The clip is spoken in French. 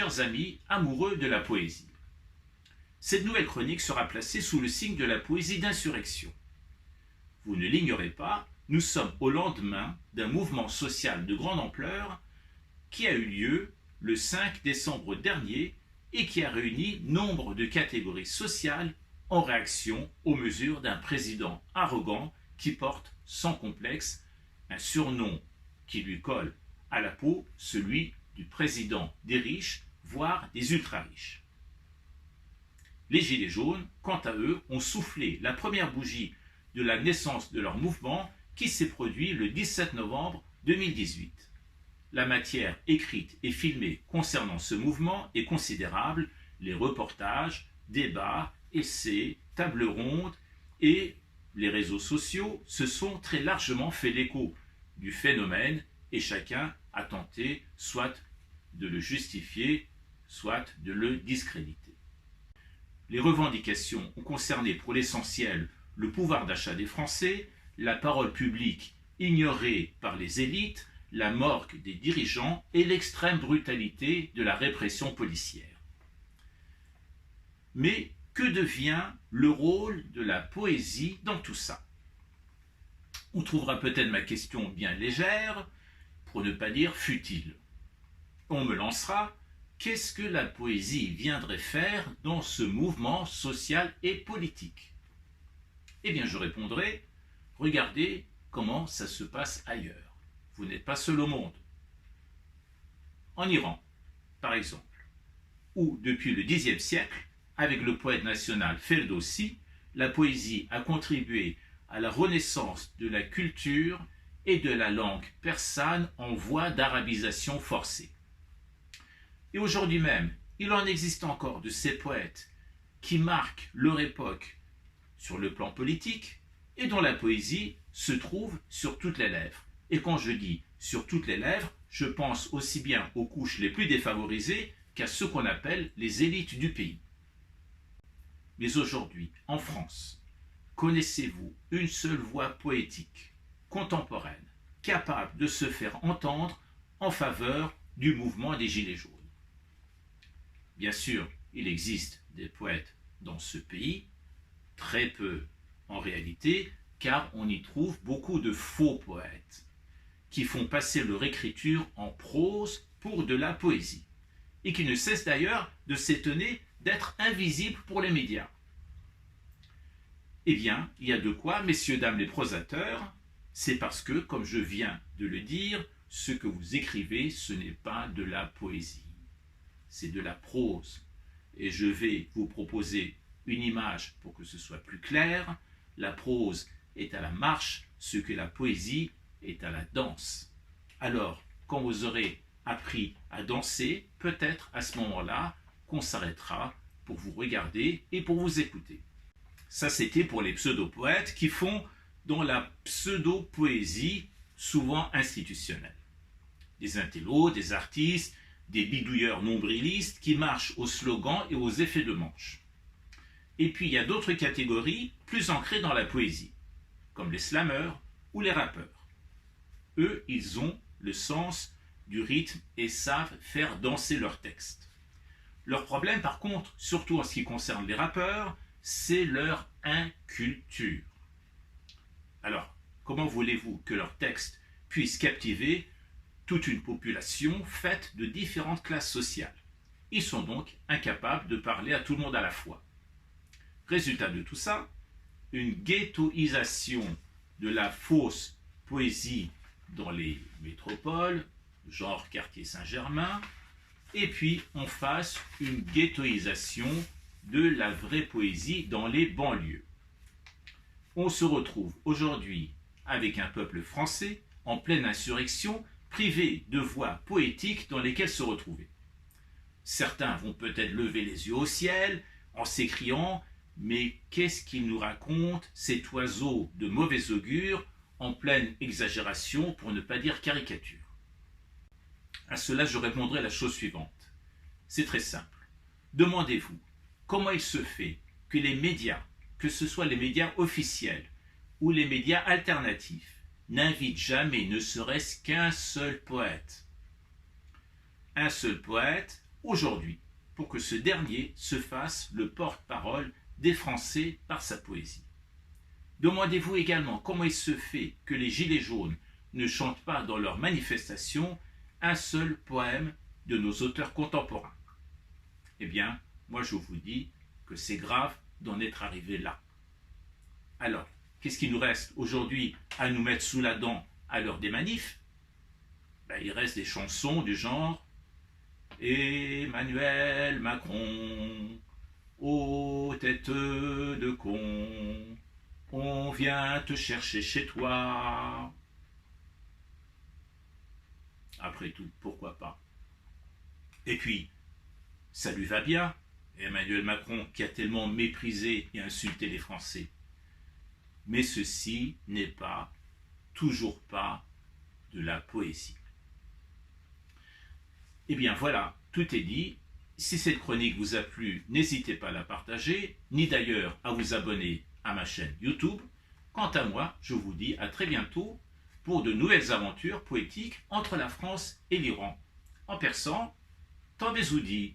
chers amis amoureux de la poésie. Cette nouvelle chronique sera placée sous le signe de la poésie d'insurrection. Vous ne l'ignorez pas, nous sommes au lendemain d'un mouvement social de grande ampleur qui a eu lieu le 5 décembre dernier et qui a réuni nombre de catégories sociales en réaction aux mesures d'un président arrogant qui porte sans complexe un surnom qui lui colle à la peau, celui du président des riches, voire des ultra-riches. Les Gilets jaunes, quant à eux, ont soufflé la première bougie de la naissance de leur mouvement qui s'est produit le 17 novembre 2018. La matière écrite et filmée concernant ce mouvement est considérable. Les reportages, débats, essais, tables rondes et les réseaux sociaux se sont très largement fait l'écho du phénomène et chacun a tenté soit de le justifier, soit de le discréditer. Les revendications ont concerné pour l'essentiel le pouvoir d'achat des Français, la parole publique ignorée par les élites, la morgue des dirigeants et l'extrême brutalité de la répression policière. Mais que devient le rôle de la poésie dans tout ça? On trouvera peut-être ma question bien légère, pour ne pas dire futile. On me lancera: qu'est-ce que la poésie viendrait faire dans ce mouvement social et politique? Eh bien, je répondrai: regardez comment ça se passe ailleurs. Vous n'êtes pas seul au monde. En Iran, par exemple, où depuis le Xe siècle, avec le poète national Ferdowsi, la poésie a contribué à la renaissance de la culture et de la langue persane en voie d'arabisation forcée. Et aujourd'hui même, il en existe encore de ces poètes qui marquent leur époque sur le plan politique et dont la poésie se trouve sur toutes les lèvres. Et quand je dis sur toutes les lèvres, je pense aussi bien aux couches les plus défavorisées qu'à ceux qu'on appelle les élites du pays. Mais aujourd'hui, en France, connaissez-vous une seule voix poétique, contemporaine, capable de se faire entendre en faveur du mouvement des Gilets jaunes? Bien sûr, il existe des poètes dans ce pays, très peu en réalité, car on y trouve beaucoup de faux poètes qui font passer leur écriture en prose pour de la poésie et qui ne cessent d'ailleurs de s'étonner d'être invisibles pour les médias. Eh bien, il y a de quoi, messieurs, dames les prosateurs, c'est parce que, comme je viens de le dire, ce que vous écrivez, ce n'est pas de la poésie, c'est de la prose. Et je vais vous proposer une image pour que ce soit plus clair. La prose est à la marche, ce que la poésie est à la danse. Alors, quand vous aurez appris à danser, peut-être à ce moment-là qu'on s'arrêtera pour vous regarder et pour vous écouter. Ça, c'était pour les pseudo-poètes qui font dans la pseudo-poésie souvent institutionnelle. Des intellos, des artistes, des bidouilleurs nombrilistes qui marchent aux slogans et aux effets de manche. Et puis il y a d'autres catégories plus ancrées dans la poésie, comme les slameurs ou les rappeurs. Eux, ils ont le sens du rythme et savent faire danser leurs textes. Leur problème, par contre, surtout en ce qui concerne les rappeurs, c'est leur inculture. Alors, comment voulez-vous que leurs textes puissent captiver toute une population faite de différentes classes sociales? Ils sont donc incapables de parler à tout le monde à la fois. Résultat de tout ça, une ghettoisation de la fausse poésie dans les métropoles, genre quartier Saint-Germain, et puis en face une ghettoisation de la vraie poésie dans les banlieues. On se retrouve aujourd'hui avec un peuple français en pleine insurrection, privé de voix poétiques dans lesquelles se retrouver. Certains vont peut-être lever les yeux au ciel en s'écriant: mais qu'est-ce qu'il nous raconte, cet oiseau de mauvais augure, en pleine exagération, pour ne pas dire caricature? À cela, je répondrai la chose suivante. C'est très simple. Demandez-vous comment il se fait que les médias, que ce soit les médias officiels ou les médias alternatifs, n'invitent jamais ne serait-ce qu'un seul poète. Un seul poète aujourd'hui pour que ce dernier se fasse le porte-parole des Français par sa poésie. Demandez-vous également comment il se fait que les Gilets jaunes ne chantent pas dans leurs manifestations un seul poème de nos auteurs contemporains. Eh bien, moi je vous dis que c'est grave d'en être arrivé là. Alors, qu'est-ce qu'il nous reste aujourd'hui à nous mettre sous la dent à l'heure des manifs? Il reste des chansons du genre Emmanuel Macron, ô tête de con, on vient te chercher chez toi. Après tout, pourquoi pas? Et puis, ça lui va bien, Emmanuel Macron qui a tellement méprisé et insulté les Français. Mais ceci n'est pas, toujours pas, de la poésie. Eh bien voilà, tout est dit. Si cette chronique vous a plu, n'hésitez pas à la partager, ni d'ailleurs à vous abonner à ma chaîne YouTube. Quant à moi, je vous dis à très bientôt pour de nouvelles aventures poétiques entre la France et l'Iran. En persan, Tendez-vous dit.